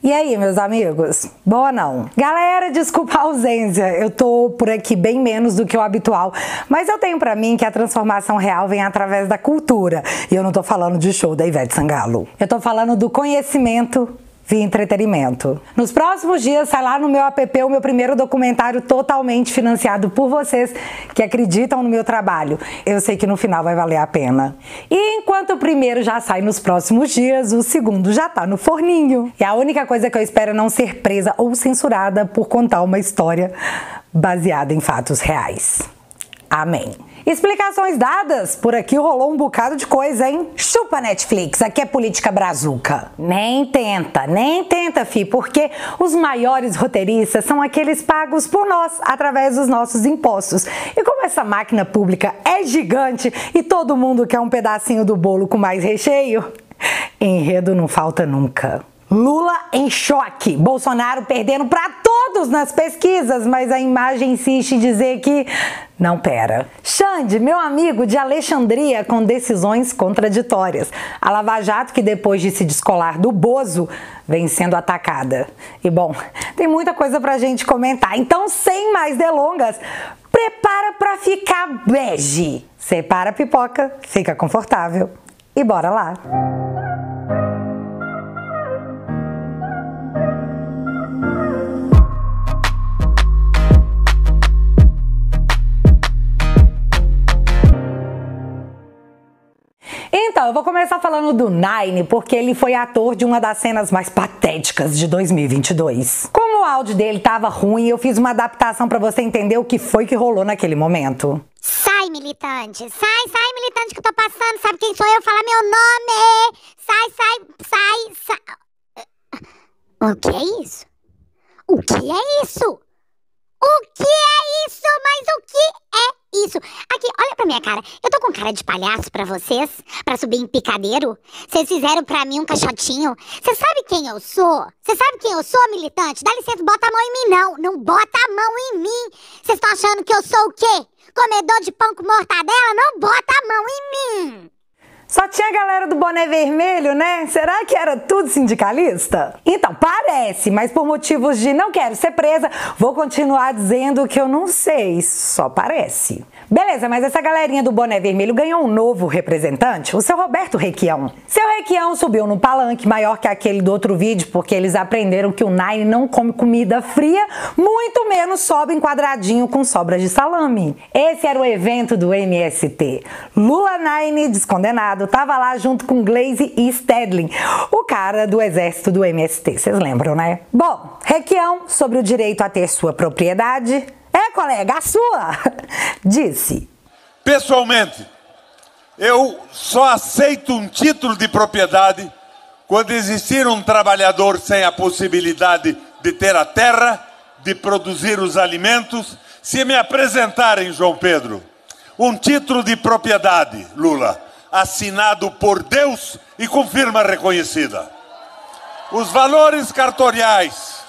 E aí, meus amigos? Boa não? Galera, desculpa a ausência, eu tô por aqui bem menos do que o habitual, mas eu tenho pra mim que a transformação real vem através da cultura. E eu não tô falando de show da Ivete Sangalo. Eu tô falando do conhecimento via entretenimento. Nos próximos dias sai lá no meu app o meu primeiro documentário totalmente financiado por vocês que acreditam no meu trabalho. Eu sei que no final vai valer a pena. E enquanto o primeiro já sai nos próximos dias, o segundo já tá no forninho. E a única coisa que eu espero é não ser presa ou censurada por contar uma história baseada em fatos reais. Amém. Explicações dadas, por aqui rolou um bocado de coisa, hein? Chupa Netflix, aqui é política brazuca. Nem tenta, fi, porque os maiores roteiristas são aqueles pagos por nós, através dos nossos impostos. E como essa máquina pública é gigante e todo mundo quer um pedacinho do bolo com mais recheio, enredo não falta nunca. Lula em choque, Bolsonaro perdendo para todos nas pesquisas, mas a imagem insiste em dizer que não pera. Xande, meu amigo de Alexandria, com decisões contraditórias. A Lava Jato, que depois de se descolar do Bozo, vem sendo atacada. E bom, tem muita coisa pra gente comentar, então sem mais delongas, prepara pra ficar bege. Separa a pipoca, fica confortável e bora lá. Então, eu vou começar falando do Nine, porque ele foi ator de uma das cenas mais patéticas de 2022. Como o áudio dele tava ruim, eu fiz uma adaptação pra você entender o que foi que rolou naquele momento. Sai, militante! Sai, militante, que eu tô passando! Sabe quem sou eu? Fala meu nome! Sai! O que é isso? O que é isso? O que é isso? Mas o que é isso? Aqui, olha pra minha cara. Eu tô com cara de palhaço pra vocês? Pra subir em picadeiro? Vocês fizeram pra mim um caixotinho? Você sabe quem eu sou? Você sabe quem eu sou, militante? Dá licença, bota a mão em mim, não. Não bota a mão em mim. Vocês estão achando que eu sou o quê? Comedor de pão com mortadela? Não bota a mão em mim. Só tinha a galera do boné vermelho, né? Será que era tudo sindicalista? Então, parece, mas por motivos de não quero ser presa, vou continuar dizendo que eu não sei, só parece. Beleza, mas essa galerinha do boné vermelho ganhou um novo representante, o seu Roberto Requião. Seu Requião subiu num palanque maior que aquele do outro vídeo, porque eles aprenderam que o Nine não come comida fria, muito menos sobe em quadradinho com sobras de salame. Esse era o evento do MST. Lula Nine, descondenado, tava lá junto com Glaze e Stedlin, o cara do exército do MST, vocês lembram, né? Bom, Requião, sobre o direito a ter sua propriedade... colega, a sua, disse: pessoalmente, eu só aceito um título de propriedade quando existir um trabalhador sem a possibilidade de ter a terra, de produzir os alimentos. Se me apresentarem, João Pedro, um título de propriedade, Lula, assinado por Deus e com firma reconhecida, os valores cartoriais,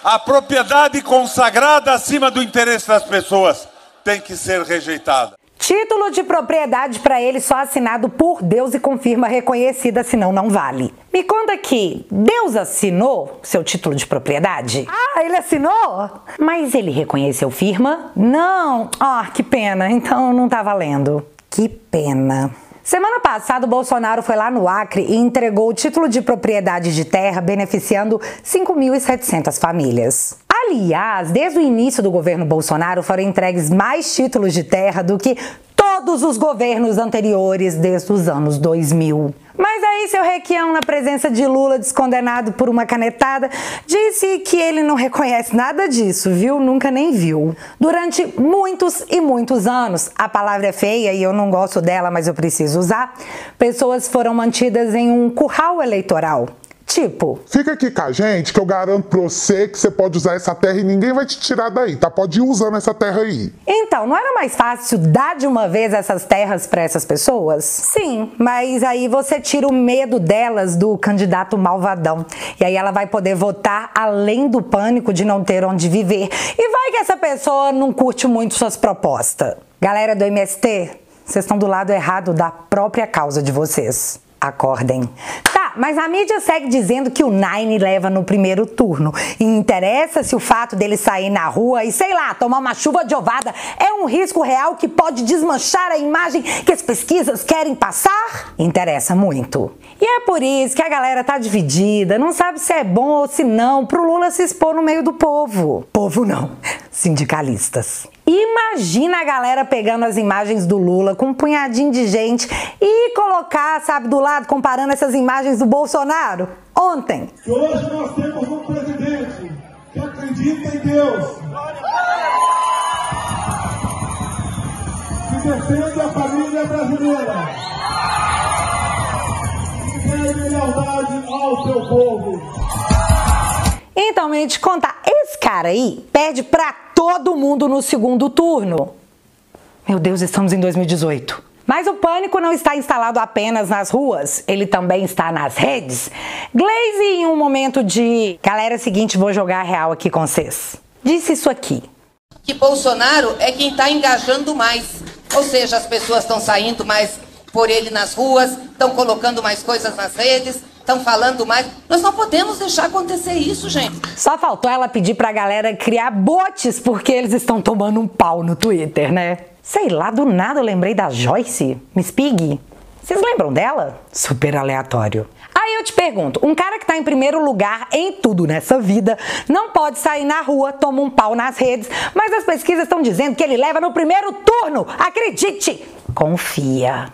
a propriedade consagrada acima do interesse das pessoas tem que ser rejeitada. Título de propriedade para ele só assinado por Deus e com firma reconhecida, senão não vale. Me conta aqui, Deus assinou seu título de propriedade? Ah, ele assinou? Mas ele reconheceu firma? Não. Ah, que pena, então não tá valendo. Que pena. Semana passada, o Bolsonaro foi lá no Acre e entregou o título de propriedade de terra, beneficiando 5.700 famílias. Aliás, desde o início do governo Bolsonaro, foram entregues mais títulos de terra do que todos os governos anteriores desde os anos 2000. Mas aí seu Requião, na presença de Lula, descondenado por uma canetada, disse que ele não reconhece nada disso, viu? Nunca nem viu. Durante muitos e muitos anos, a palavra é feia e eu não gosto dela, mas eu preciso usar, pessoas foram mantidas em um curral eleitoral. Tipo, fica aqui com a gente que eu garanto pra você que você pode usar essa terra e ninguém vai te tirar daí, tá? Pode ir usando essa terra aí. Então, não era mais fácil dar de uma vez essas terras pra essas pessoas? Sim, mas aí você tira o medo delas do candidato malvadão. E aí ela vai poder votar além do pânico de não ter onde viver. E vai que essa pessoa não curte muito suas propostas. Galera do MST, vocês estão do lado errado da própria causa de vocês. Acordem. Tá, mas a mídia segue dizendo que o Nine leva no primeiro turno. E interessa se o fato dele sair na rua e, sei lá, tomar uma chuva de ovada é um risco real que pode desmanchar a imagem que as pesquisas querem passar? Interessa muito. E é por isso que a galera tá dividida, não sabe se é bom ou se não pro Lula se expor no meio do povo. Povo não, sindicalistas. Imagina a galera pegando as imagens do Lula com um punhadinho de gente e colocar, sabe, do lado, comparando essas imagens do Bolsonaro. Ontem. Hoje nós temos um presidente que acredita em Deus, que defende a família brasileira, que tem lealdade ao seu povo. Então, menina, te contar, esse cara aí perde pra todo mundo no segundo turno. Meu Deus, estamos em 2018. Mas o pânico não está instalado apenas nas ruas, ele também está nas redes. Glaze, em um momento de... Galera, é o seguinte, vou jogar a real aqui com vocês. Disse isso aqui. Que Bolsonaro é quem está engajando mais. Ou seja, as pessoas estão saindo mais por ele nas ruas, estão colocando mais coisas nas redes, estão falando mais. Nós não podemos deixar acontecer isso, gente. Só faltou ela pedir pra galera criar bots porque eles estão tomando um pau no Twitter, né? Sei lá, do nada eu lembrei da Joyce, Miss Pig. Vocês lembram dela? Super aleatório. Aí eu te pergunto, um cara que tá em primeiro lugar em tudo nessa vida não pode sair na rua, toma um pau nas redes, mas as pesquisas estão dizendo que ele leva no primeiro turno. Acredite! Confia.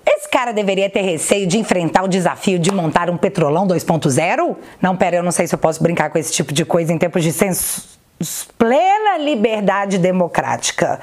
Esse cara deveria ter receio de enfrentar o desafio de montar um Petrolão 2.0? Não, pera, eu não sei se eu posso brincar com esse tipo de coisa em tempos de plena liberdade democrática.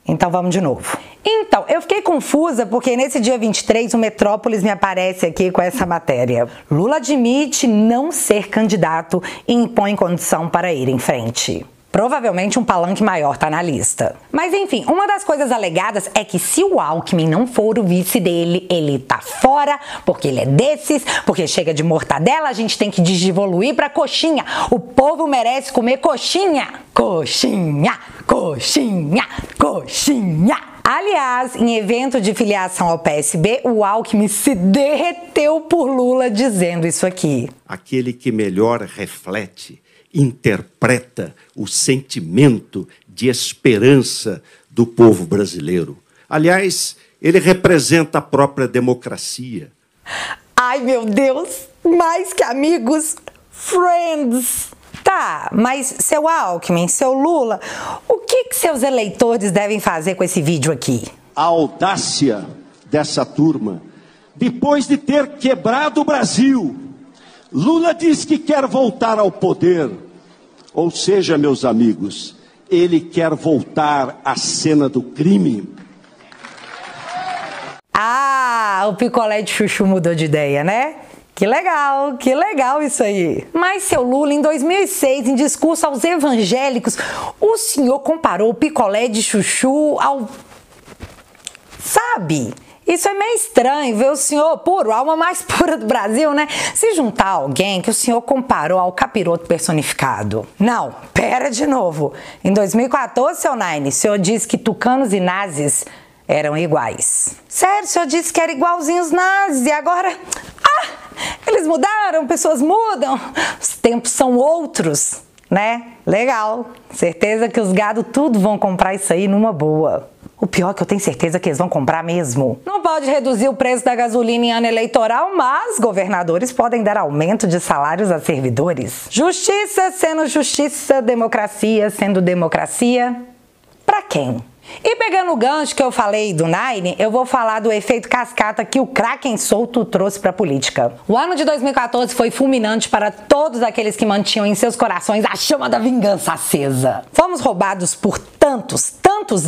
Então vamos de novo. Então, eu fiquei confusa porque nesse dia 23 o Metrópolis me aparece aqui com essa matéria. Lula admite não ser candidato e impõe condição para ir em frente. Provavelmente um palanque maior tá na lista. Mas enfim, uma das coisas alegadas é que se o Alckmin não for o vice dele, ele tá fora, porque ele é desses, porque chega de mortadela, a gente tem que desevoluir pra coxinha. O povo merece comer coxinha. Coxinha, coxinha, coxinha. Aliás, em evento de filiação ao PSB, o Alckmin se derreteu por Lula dizendo isso aqui. Aquele que melhor reflete, interpreta o sentimento de esperança do povo brasileiro. Aliás, ele representa a própria democracia. Ai, meu Deus, mais que amigos, friends. Tá, mas seu Alckmin, seu Lula, o que seus eleitores devem fazer com esse vídeo aqui? A audácia dessa turma, depois de ter quebrado o Brasil, Lula diz que quer voltar ao poder. Ou seja, meus amigos, ele quer voltar à cena do crime. Ah, o picolé de chuchu mudou de ideia, né? Que legal isso aí. Mas, seu Lula, em 2006, em discurso aos evangélicos, o senhor comparou o picolé de chuchu ao... Sabe? Isso é meio estranho ver o senhor puro, a alma mais pura do Brasil, né? Se juntar alguém que o senhor comparou ao capiroto personificado. Não, pera de novo. Em 2014, seu Nine, o senhor disse que tucanos e nazis eram iguais. Sério, o senhor disse que era igualzinho os nazis e agora... Ah, eles mudaram, pessoas mudam, os tempos são outros, né? Legal, certeza que os gado tudo vão comprar isso aí numa boa. O pior é que eu tenho certeza que eles vão comprar mesmo. Não pode reduzir o preço da gasolina em ano eleitoral, mas governadores podem dar aumento de salários a servidores. Justiça sendo justiça, democracia sendo democracia. Pra quem? E pegando o gancho que eu falei do Nine, eu vou falar do efeito cascata que o Kraken solto trouxe para a política. O ano de 2014 foi fulminante para todos aqueles que mantinham em seus corações a chama da vingança acesa. Fomos roubados por tantos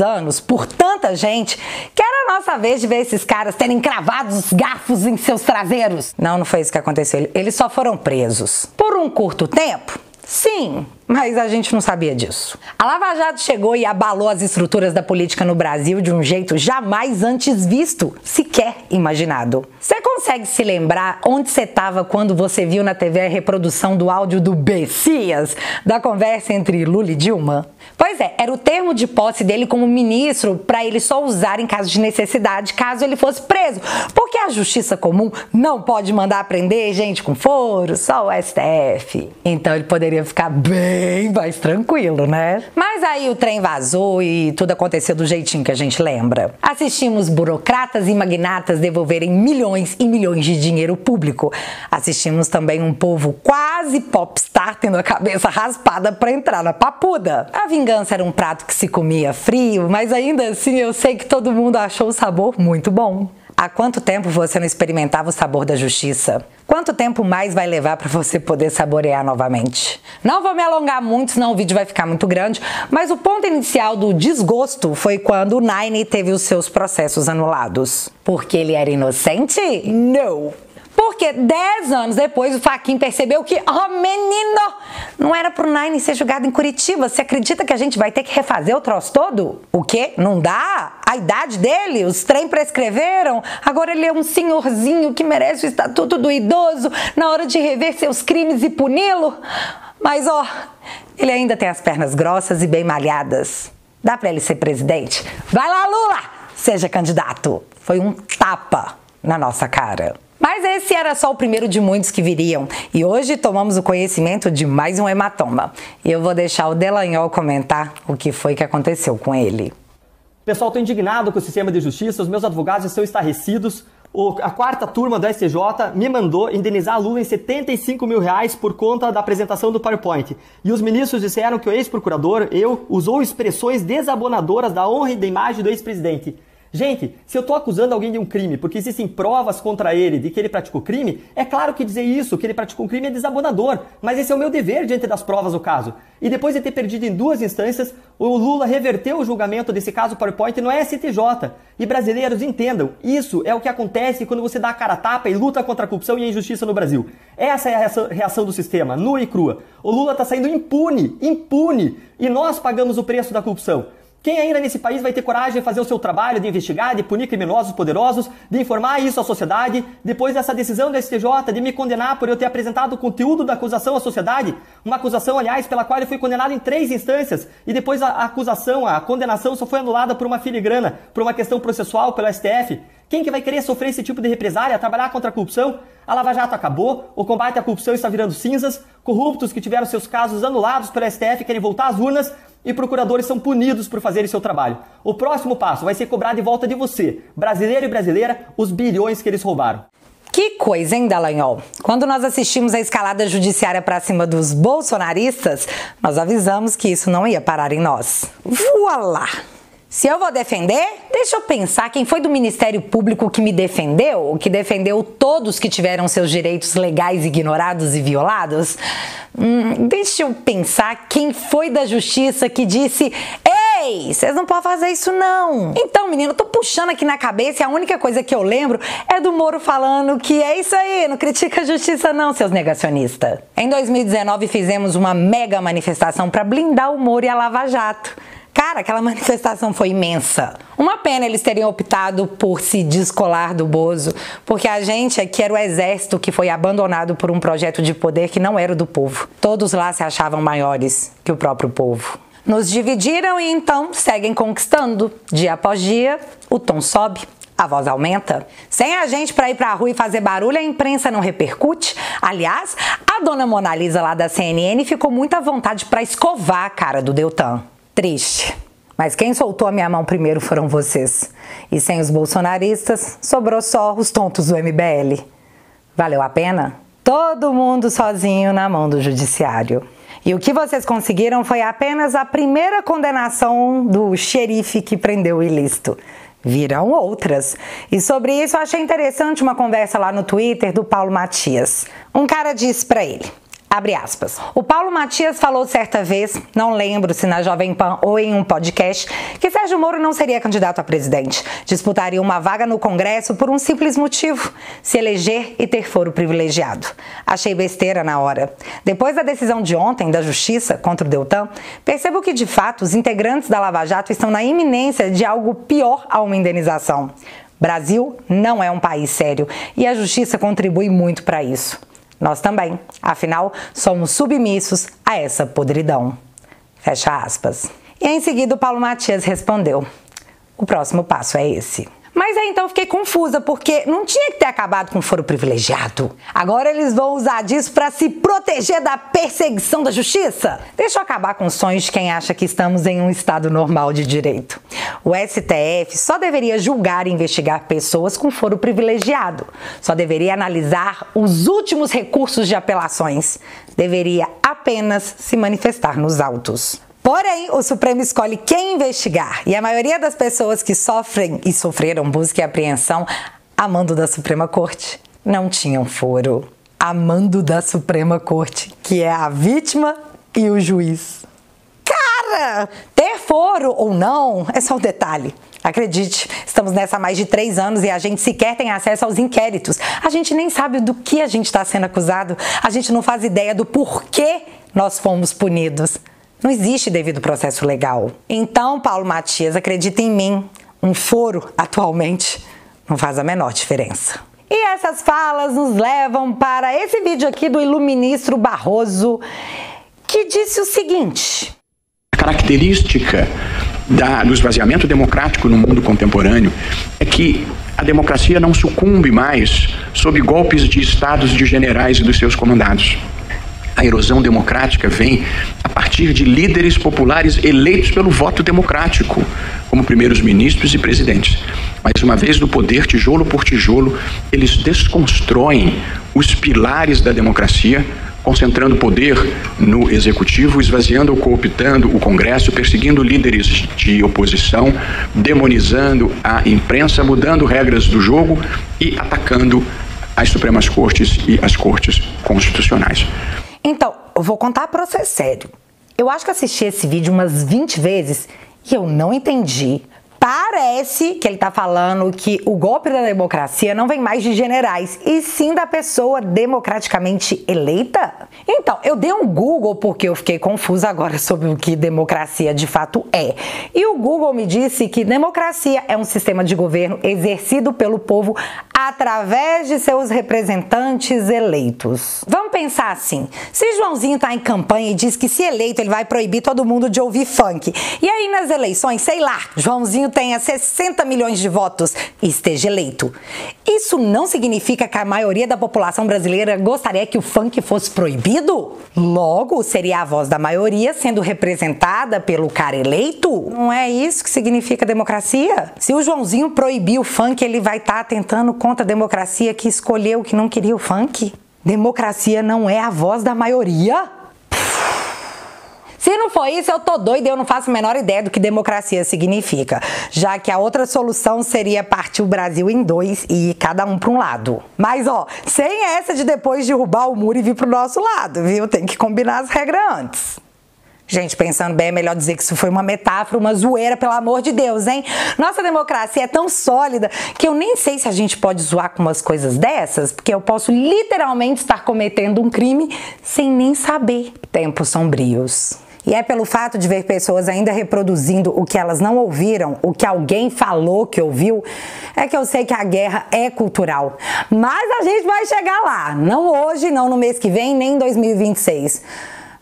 anos, por tanta gente, que era a nossa vez de ver esses caras terem cravados os garfos em seus traseiros. Não foi isso que aconteceu. Eles só foram presos. Por um curto tempo? Sim. Mas a gente não sabia disso. A Lava Jato chegou e abalou as estruturas da política no Brasil de um jeito jamais antes visto, sequer imaginado. Você consegue se lembrar onde você estava quando você viu na TV a reprodução do áudio do Bessias, da conversa entre Lula e Dilma? Pois é, era o termo de posse dele como ministro para ele só usar em caso de necessidade, caso ele fosse preso. Porque a justiça comum não pode mandar prender gente com foro, só o STF. Então ele poderia ficar bem mais tranquilo, né? Mas aí o trem vazou e tudo aconteceu do jeitinho que a gente lembra. Assistimos burocratas e magnatas devolverem milhões e milhões de dinheiro público. Assistimos também um povo quase popstar tendo a cabeça raspada para entrar na papuda. A vingança era um prato que se comia frio, mas ainda assim eu sei que todo mundo achou o sabor muito bom. Há quanto tempo você não experimentava o sabor da justiça? Quanto tempo mais vai levar para você poder saborear novamente? Não vou me alongar muito, senão o vídeo vai ficar muito grande, mas o ponto inicial do desgosto foi quando o Nine teve os seus processos anulados. Porque ele era inocente? Não! Porque 10 anos depois o Fachin percebeu que, menino, não era pro Nine ser julgado em Curitiba. Você acredita que a gente vai ter que refazer o troço todo? O quê? Não dá? A idade dele? Os trem prescreveram? Agora ele é um senhorzinho que merece o estatuto do idoso na hora de rever seus crimes e puni-lo? Mas, ele ainda tem as pernas grossas e bem malhadas. Dá pra ele ser presidente? Vai lá, Lula! Seja candidato. Foi um tapa na nossa cara. Mas esse era só o primeiro de muitos que viriam, e hoje tomamos o conhecimento de mais um hematoma. E eu vou deixar o Delanhol comentar o que foi que aconteceu com ele. Pessoal, estou indignado com o sistema de justiça, os meus advogados estão estarrecidos. A quarta turma do STJ me mandou indenizar a Lula em R$75 mil por conta da apresentação do PowerPoint. E os ministros disseram que o ex-procurador, usou expressões desabonadoras da honra e da imagem do ex-presidente. Gente, se eu estou acusando alguém de um crime porque existem provas contra ele de que ele praticou crime, é claro que dizer isso, que ele praticou um crime, é desabonador. Mas esse é o meu dever diante das provas do caso. E depois de ter perdido em 2 instâncias, o Lula reverteu o julgamento desse caso PowerPoint no STJ. E brasileiros, entendam, isso é o que acontece quando você dá a cara a tapa e luta contra a corrupção e a injustiça no Brasil. Essa é a reação do sistema, nua e crua. O Lula está saindo impune, e nós pagamos o preço da corrupção. Quem ainda nesse país vai ter coragem de fazer o seu trabalho, de investigar, de punir criminosos poderosos, de informar isso à sociedade, depois dessa decisão do STJ de me condenar por eu ter apresentado o conteúdo da acusação à sociedade, uma acusação, aliás, pela qual ele foi condenado em 3 instâncias, e depois a condenação só foi anulada por uma filigrana, por uma questão processual pelo STF. Quem que vai querer sofrer esse tipo de represália, trabalhar contra a corrupção? A Lava Jato acabou, o combate à corrupção está virando cinzas, corruptos que tiveram seus casos anulados pelo STF querem voltar às urnas, e procuradores são punidos por fazerem seu trabalho. O próximo passo vai ser cobrar de volta de você, brasileiro e brasileira, os bilhões que eles roubaram. Que coisa, hein, Dallagnol? Quando nós assistimos a escalada judiciária para cima dos bolsonaristas, nós avisamos que isso não ia parar em nós. Voilá! Se eu vou defender, deixa eu pensar quem foi do Ministério Público que me defendeu, que defendeu todos que tiveram seus direitos legais ignorados e violados. Deixa eu pensar quem foi da Justiça que disse: ei, vocês não podem fazer isso não. Então, menino, eu tô puxando aqui na cabeça e a única coisa que eu lembro é do Moro falando que é isso aí, não critica a Justiça não, seus negacionistas. Em 2019 fizemos uma mega manifestação para blindar o Moro e a Lava Jato. Cara, aquela manifestação foi imensa. Uma pena eles terem optado por se descolar do Bozo, porque a gente aqui era o exército que foi abandonado por um projeto de poder que não era o do povo. Todos lá se achavam maiores que o próprio povo. Nos dividiram e então seguem conquistando. Dia após dia, o tom sobe, a voz aumenta. Sem a gente pra ir pra rua e fazer barulho, a imprensa não repercute. Aliás, a dona Mona Lisa lá da CNN ficou muito à vontade pra escovar a cara do Deltan. Triste. Mas quem soltou a minha mão primeiro foram vocês. E sem os bolsonaristas, sobrou só os tontos do MBL. Valeu a pena? Todo mundo sozinho na mão do judiciário. E o que vocês conseguiram foi apenas a primeira condenação do xerife que prendeu o ilícito. Virão outras. E sobre isso eu achei interessante uma conversa lá no Twitter do Paulo Matias. Um cara disse pra ele: Abre aspas. O Paulo Matias falou certa vez, não lembro se na Jovem Pan ou em um podcast, que Sérgio Moro não seria candidato a presidente. Disputaria uma vaga no Congresso por um simples motivo: se eleger e ter foro privilegiado. Achei besteira na hora. Depois da decisão de ontem da Justiça contra o Deltan, percebo que, de fato, os integrantes da Lava Jato estão na iminência de algo pior a uma indenização. Brasil não é um país sério e a Justiça contribui muito para isso. Nós também, afinal, somos submissos a essa podridão. Fecha aspas. E em seguida o Paulo Matias respondeu: o próximo passo é esse. Mas aí então fiquei confusa, porque não tinha que ter acabado com o foro privilegiado. Agora eles vão usar disso para se proteger da perseguição da justiça? Deixa eu acabar com os sonhos de quem acha que estamos em um estado normal de direito. O STF só deveria julgar e investigar pessoas com foro privilegiado. Só deveria analisar os últimos recursos de apelações. Deveria apenas se manifestar nos autos. Porém, o Supremo escolhe quem investigar, e a maioria das pessoas que sofrem e sofreram busca e apreensão a mando da Suprema Corte não tinham foro. A mando da Suprema Corte, que é a vítima e o juiz. Cara, ter foro ou não é só um detalhe. Acredite, estamos nessa há mais de 3 anos e a gente sequer tem acesso aos inquéritos. A gente nem sabe do que a gente está sendo acusado. A gente não faz ideia do porquê nós fomos punidos. Não existe devido processo legal. Então, Paulo Matias, acredita em mim, um foro, atualmente, não faz a menor diferença. E essas falas nos levam para esse vídeo aqui do iluministro Barroso, que disse o seguinte: a característica do esvaziamento democrático no mundo contemporâneo é que a democracia não sucumbe mais sob golpes de estados de generais e dos seus comandados. A erosão democrática vem a partir de líderes populares eleitos pelo voto democrático, como primeiros ministros e presidentes. Mas uma vez no poder, tijolo por tijolo, eles desconstroem os pilares da democracia, concentrando poder no executivo, esvaziando ou cooptando o Congresso, perseguindo líderes de oposição, demonizando a imprensa, mudando regras do jogo e atacando as Supremas Cortes e as Cortes Constitucionais. Então, eu vou contar pra você sério. Eu acho que assisti esse vídeo umas 20 vezes e eu não entendi. Parece que ele tá falando que o golpe da democracia não vem mais de generais, e sim da pessoa democraticamente eleita? Então, eu dei um Google porque eu fiquei confusa agora sobre o que democracia de fato é. E o Google me disse que democracia é um sistema de governo exercido pelo povo através de seus representantes eleitos. Vamos pensar assim: se Joãozinho tá em campanha e diz que se eleito ele vai proibir todo mundo de ouvir funk, e aí nas eleições, sei lá, Joãozinho tenha 60 milhões de votos e esteja eleito, isso não significa que a maioria da população brasileira gostaria que o funk fosse proibido? Logo, seria a voz da maioria sendo representada pelo cara eleito? Não é isso que significa democracia? Se o Joãozinho proibir o funk, ele vai estar atentando contra a democracia que escolheu que não queria o funk? Democracia não é a voz da maioria? Se não for isso, eu tô doida e eu não faço a menor ideia do que democracia significa, já que a outra solução seria partir o Brasil em 2 e ir cada um para um lado. Mas ó, sem essa de depois derrubar o muro e vir pro nosso lado, viu? Tem que combinar as regras antes. Gente, pensando bem, é melhor dizer que isso foi uma metáfora, uma zoeira, pelo amor de Deus, hein? Nossa democracia é tão sólida que eu nem sei se a gente pode zoar com umas coisas dessas, porque eu posso literalmente estar cometendo um crime sem nem saber. Tempos sombrios. E é pelo fato de ver pessoas ainda reproduzindo o que elas não ouviram, o que alguém falou que ouviu, é que eu sei que a guerra é cultural. Mas a gente vai chegar lá. Não hoje, não no mês que vem, nem em 2026.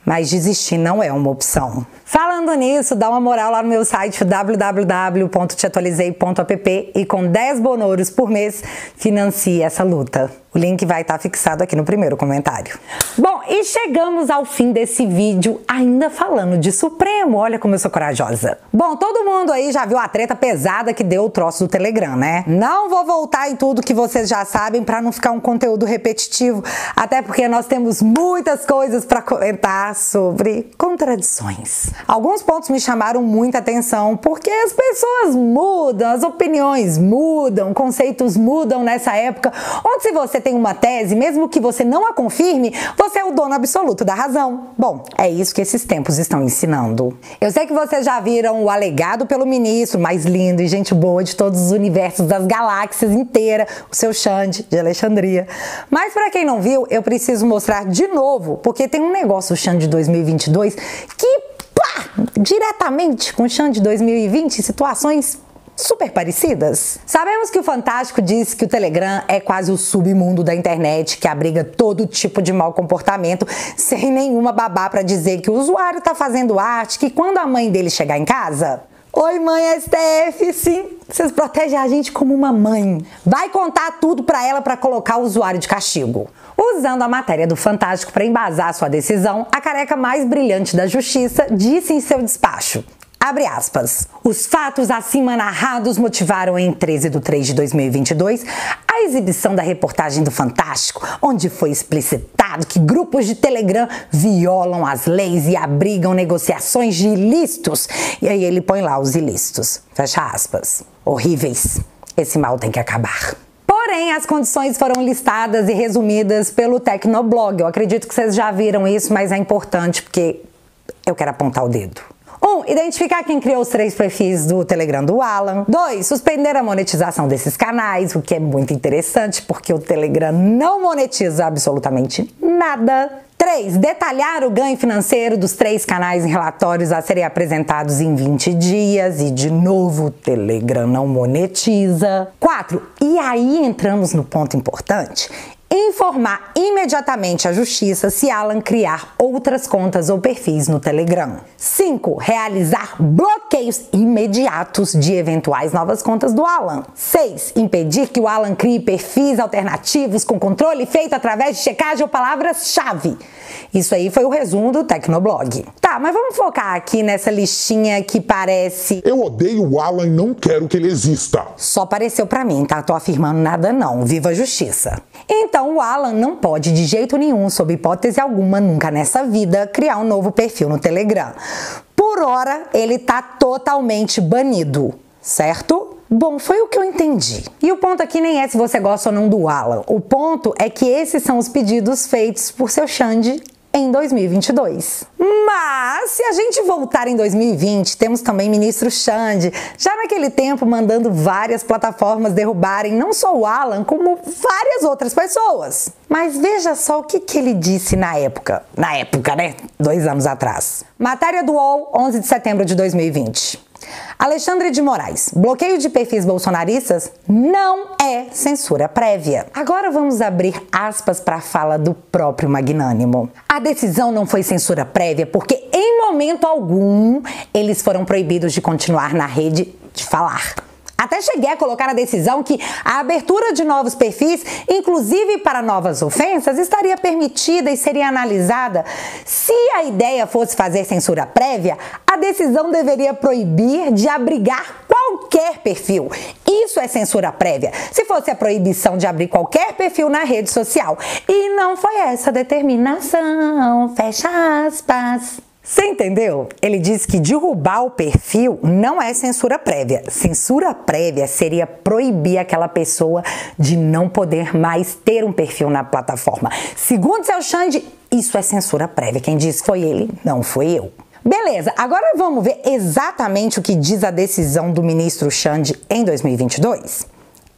Mas desistir não é uma opção. Falando nisso, dá uma moral lá no meu site www.teatualizei.app e com 10 bonouros por mês, financie essa luta. O link vai estar fixado aqui no primeiro comentário. Bom, e chegamos ao fim desse vídeo ainda falando de Supremo. Olha como eu sou corajosa. Bom, todo mundo aí já viu a treta pesada que deu o troço do Telegram, né? Não vou voltar em tudo que vocês já sabem para não ficar um conteúdo repetitivo, até porque nós temos muitas coisas para comentar sobre contradições. Alguns pontos me chamaram muita atenção porque as pessoas mudam, as opiniões mudam, conceitos mudam nessa época, onde se você tem uma tese, mesmo que você não a confirme, você é o dono absoluto da razão. Bom, é isso que esses tempos estão ensinando. Eu sei que vocês já viram o alegado pelo ministro, mais lindo e gente boa de todos os universos das galáxias inteira, o seu Xande de Alexandria. Mas para quem não viu, eu preciso mostrar de novo, porque tem um negócio, o Xande 2022, que diretamente com o Xande 2020, situações super parecidas. Sabemos que o Fantástico diz que o Telegram é quase o submundo da internet, que abriga todo tipo de mau comportamento, sem nenhuma babá pra dizer que o usuário tá fazendo arte, que quando a mãe dele chegar em casa... Oi, mãe STF, sim, vocês protegem a gente como uma mãe. Vai contar tudo pra ela pra colocar o usuário de castigo. Usando a matéria do Fantástico para embasar sua decisão, a careca mais brilhante da justiça disse em seu despacho, abre aspas, os fatos acima narrados motivaram em 13/3/2022 a exibição da reportagem do Fantástico, onde foi explicitado que grupos de Telegram violam as leis e abrigam negociações de ilícitos. E aí ele põe lá os ilícitos, fecha aspas. Horríveis, esse mal tem que acabar. Porém, as condições foram listadas e resumidas pelo Tecnoblog. Eu acredito que vocês já viram isso, mas é importante porque eu quero apontar o dedo. 1. Identificar quem criou os 3 perfis do Telegram do Alan. 2. Suspender a monetização desses canais, o que é muito interessante porque o Telegram não monetiza absolutamente nada. 3. Detalhar o ganho financeiro dos 3 canais em relatórios a serem apresentados em 20 dias. E, de novo, o Telegram não monetiza. 4. E aí entramos no ponto importante. Informar imediatamente a justiça se Alan criar outras contas ou perfis no Telegram. 5. Realizar bloqueios imediatos de eventuais novas contas do Alan. 6. Impedir que o Alan crie perfis alternativos com controle feito através de checagem ou palavras-chave. Isso aí foi o resumo do Tecnoblog. Tá, mas vamos focar aqui nessa listinha que parece... Eu odeio o Alan e não quero que ele exista. Só pareceu pra mim, tá? Tô afirmando nada não. Viva a justiça. Então o Alan não pode de jeito nenhum, sob hipótese alguma, nunca nessa vida, criar um novo perfil no Telegram. Por hora, ele tá totalmente banido, certo? Bom, foi o que eu entendi. E o ponto aqui nem é se você gosta ou não do Alan. O ponto é que esses são os pedidos feitos por seu Xande em 2022. Mas, se a gente voltar em 2020, temos também ministro Xande, já naquele tempo mandando várias plataformas derrubarem não só o Alan, como várias outras pessoas. Mas veja só o que ele disse na época. Na época, né? 2 anos atrás. Matéria do UOL, 11 de setembro de 2020. Alexandre de Moraes, bloqueio de perfis bolsonaristas não é censura prévia. Agora vamos abrir aspas para a fala do próprio Magnânimo. A decisão não foi censura prévia porque em momento algum eles foram proibidos de continuar na rede de falar. Até cheguei a colocar na decisão que a abertura de novos perfis, inclusive para novas ofensas, estaria permitida e seria analisada. Se a ideia fosse fazer censura prévia, a decisão deveria proibir de abrigar qualquer perfil. Isso é censura prévia. Se fosse a proibição de abrir qualquer perfil na rede social. E não foi essa a determinação. Fecha aspas. Você entendeu? Ele disse que derrubar o perfil não é censura prévia. Censura prévia seria proibir aquela pessoa de não poder mais ter um perfil na plataforma. Segundo seu Xande, isso é censura prévia. Quem disse foi ele, não foi eu. Beleza, agora vamos ver exatamente o que diz a decisão do ministro Xande em 2022.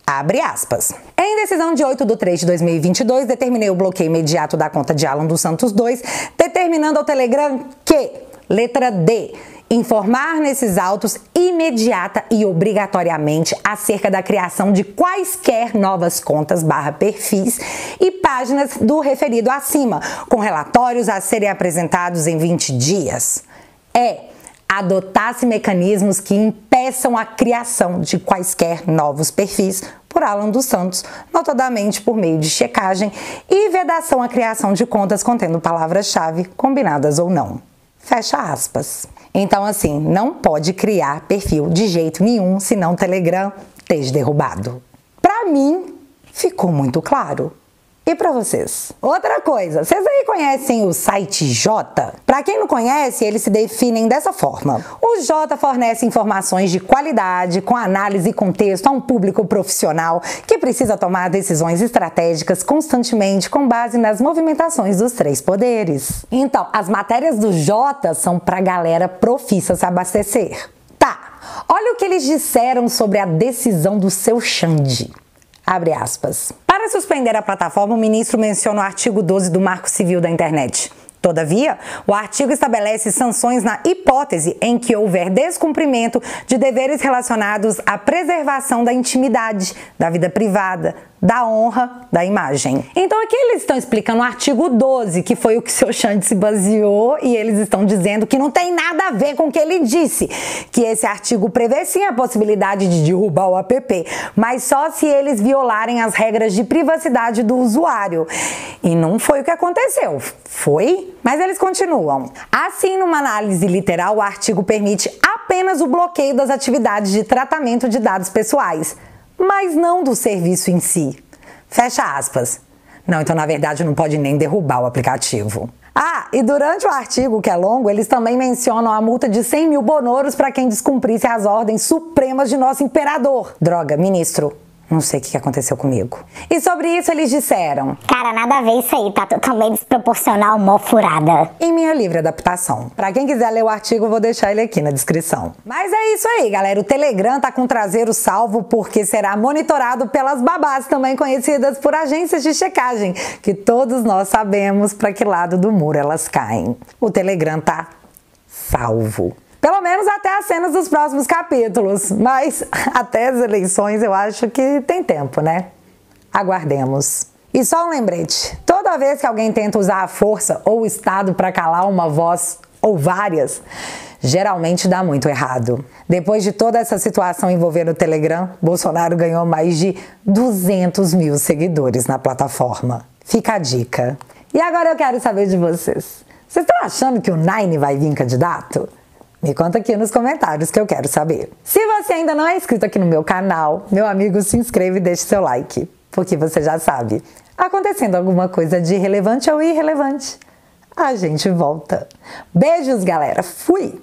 Abre aspas. Em decisão de 8/3/2022, determinei o bloqueio imediato da conta de Alan dos Santos 2, determinando ao Telegram que, letra D, informar nesses autos imediata e obrigatoriamente acerca da criação de quaisquer novas contas / perfis e páginas do referido acima, com relatórios a serem apresentados em 20 dias. Adotasse mecanismos que impeçam a criação de quaisquer novos perfis por Alan dos Santos, notadamente por meio de checagem e vedação à criação de contas contendo palavras-chave, combinadas ou não. Fecha aspas. Então, assim, não pode criar perfil de jeito nenhum, senão o Telegram esteja derrubado. Pra mim, ficou muito claro. E aqui pra vocês. Outra coisa, vocês aí conhecem o site Jota? Pra quem não conhece, eles se definem dessa forma. O Jota fornece informações de qualidade, com análise e contexto a um público profissional que precisa tomar decisões estratégicas constantemente com base nas movimentações dos três poderes. Então, as matérias do Jota são pra galera profissa se abastecer. Tá, olha o que eles disseram sobre a decisão do seu Xande. Abre aspas. Para suspender a plataforma, o ministro menciona o artigo 12 do Marco Civil da Internet. Todavia, o artigo estabelece sanções na hipótese em que houver descumprimento de deveres relacionados à preservação da intimidade, da vida privada, da honra, da imagem. Então aqui eles estão explicando o artigo 12, que foi o que o seu Xande se baseou, e eles estão dizendo que não tem nada a ver com o que ele disse, que esse artigo prevê sim a possibilidade de derrubar o app, mas só se eles violarem as regras de privacidade do usuário. E não foi o que aconteceu, foi? Mas eles continuam. Assim, numa análise literal, o artigo permite apenas o bloqueio das atividades de tratamento de dados pessoais, mas não do serviço em si. Fecha aspas. Não, então na verdade não pode nem derrubar o aplicativo. Ah, e durante o artigo, que é longo, eles também mencionam a multa de 100 mil bonoros para quem descumprisse as ordens supremas de nosso imperador. Droga, ministro. Não sei o que aconteceu comigo. E sobre isso eles disseram: cara, nada a ver isso aí, tá totalmente desproporcional, mó furada. Em minha livre adaptação. Pra quem quiser ler o artigo, eu vou deixar ele aqui na descrição. Mas é isso aí, galera. O Telegram tá com o traseiro salvo porque será monitorado pelas babás, também conhecidas por agências de checagem, que todos nós sabemos pra que lado do muro elas caem. O Telegram tá salvo. Pelo menos até as cenas dos próximos capítulos. Mas até as eleições eu acho que tem tempo, né? Aguardemos. E só um lembrete. Toda vez que alguém tenta usar a força ou o Estado para calar uma voz ou várias, geralmente dá muito errado. Depois de toda essa situação envolvendo o Telegram, Bolsonaro ganhou mais de 200 mil seguidores na plataforma. Fica a dica. E agora eu quero saber de vocês. Vocês estão achando que o Nine vai vir candidato? Me conta aqui nos comentários que eu quero saber. Se você ainda não é inscrito aqui no meu canal, meu amigo, se inscreve e deixe seu like, porque você já sabe, acontecendo alguma coisa de relevante ou irrelevante, a gente volta. Beijos, galera. Fui!